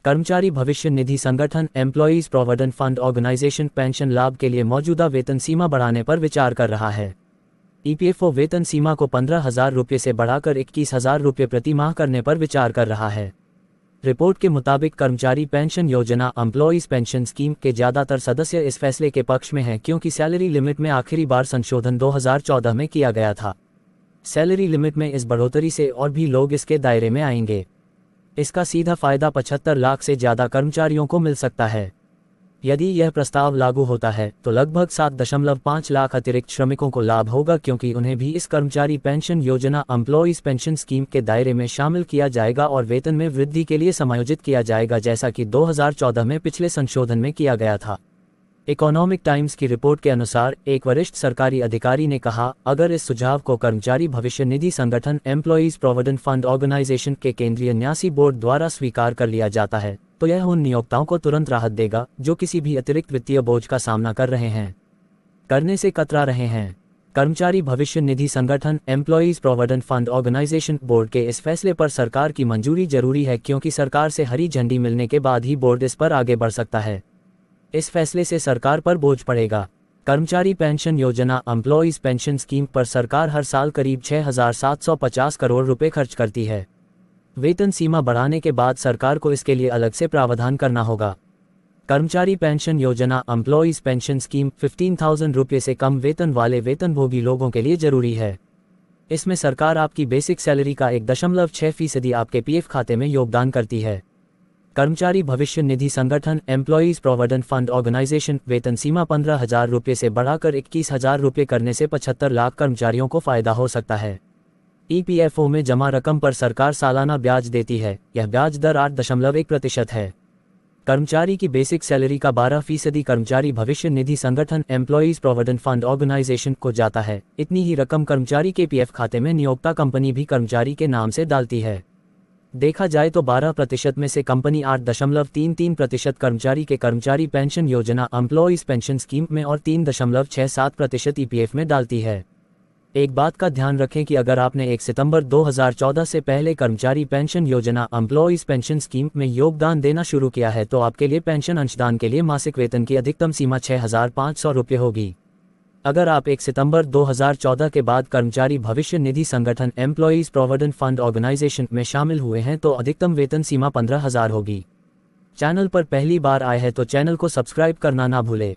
कर्मचारी भविष्य निधि संगठन Employees Provident Fund Organisation pension लाभ के लिए मौजूदा वेतन सीमा बढ़ाने पर विचार कर रहा है। ईपीएफओ वेतन सीमा को 15,000 रुपये से बढ़ाकर 21,000 रुपये प्रति माह करने पर विचार कर रहा है। रिपोर्ट के मुताबिक कर्मचारी पेंशन योजना एम्प्लॉयज पेंशन स्कीम के ज़्यादातर सदस्य इस फैसले के पक्ष में हैं क्योंकि सैलरी लिमिट में आखिरी बार संशोधन 2014 में किया गया था। सैलरी लिमिट में इस बढ़ोतरी से और भी लोग इसके दायरे में आएंगे। इसका सीधा फायदा 75 लाख से ज़्यादा कर्मचारियों को मिल सकता है। यदि यह प्रस्ताव लागू होता है तो लगभग 7.5 लाख अतिरिक्त श्रमिकों को लाभ होगा क्योंकि उन्हें भी इस कर्मचारी पेंशन योजना एम्प्लॉयज पेंशन स्कीम के दायरे में शामिल किया जाएगा और वेतन में वृद्धि के लिए समायोजित किया जाएगा, जैसा कि 2014 में पिछले संशोधन में किया गया था। इकोनॉमिक टाइम्स की रिपोर्ट के अनुसार एक वरिष्ठ सरकारी अधिकारी ने कहा, अगर इस सुझाव को कर्मचारी भविष्य निधि संगठन एम्प्लॉयज प्रोविडेंट फंड ऑर्गेनाइजेशन के केंद्रीय न्यासी बोर्ड द्वारा स्वीकार कर लिया जाता है तो यह उन नियोक्ताओं को तुरंत राहत देगा जो किसी भी अतिरिक्त वित्तीय बोझ का सामना करने से कतरा रहे हैं। कर्मचारी भविष्य निधि संगठन Employees Provident Fund Organisation board के इस फैसले पर सरकार की मंजूरी जरूरी है क्योंकि सरकार से हरी झंडी मिलने के बाद ही बोर्ड इस पर आगे बढ़ सकता है। इस फैसले से सरकार पर बोझ पड़ेगा। कर्मचारी पेंशन योजना एम्प्लॉयज पेंशन स्कीम पर सरकार हर साल करीब 6,750 करोड़ रुपए खर्च करती है। वेतन सीमा बढ़ाने के बाद सरकार को इसके लिए अलग से प्रावधान करना होगा। कर्मचारी पेंशन योजना एम्प्लॉयज पेंशन स्कीम 15,000 रुपये से कम वेतन वाले वेतनभोगी लोगों के लिए जरूरी है। इसमें सरकार आपकी बेसिक सैलरी का 1.6% आपके पीएफ खाते में योगदान करती है। कर्मचारी भविष्य निधि संगठन एम्प्लॉयज प्रोविडेंट फंड ऑर्गेनाइजेशन वेतन सीमा 15,000 रुपये से बढ़ाकर 21,000 रुपये करने से 75 लाख कर्मचारियों को फायदा हो सकता है। ईपीएफओ में जमा रकम पर सरकार सालाना ब्याज देती है। यह ब्याज दर 8.1% है। कर्मचारी की बेसिक सैलरी का 12% कर्मचारी भविष्य निधि संगठन एम्प्लॉयज प्रोविडेंट फंड ऑर्गेनाइजेशन को जाता है। इतनी ही रकम कर्मचारी के पीएफ खाते में नियोक्ता कंपनी भी कर्मचारी के नाम से डालती है। देखा जाए तो 12% में से कंपनी 8.33% कर्मचारी के कर्मचारी पेंशन योजना एम्प्लॉयज पेंशन स्कीम में और 3.67% ईपीएफ में डालती है। एक बात का ध्यान रखें कि अगर आपने 1 सितंबर 2014 से पहले कर्मचारी पेंशन योजना एम्प्लॉयज पेंशन स्कीम में योगदान देना शुरू किया है तो आपके लिए पेंशन अंशदान के लिए मासिक वेतन की अधिकतम सीमा 6,500 रुपये होगी। अगर आप 1 सितंबर 2014 के बाद कर्मचारी भविष्य निधि संगठन एम्प्लॉयज प्रोविडेंट फंड ऑर्गेनाइजेशन में शामिल हुए हैं तो अधिकतम वेतन सीमा 15,000 होगी। चैनल पर पहली बार आए हैं तो चैनल को सब्सक्राइब करना ना भूलें।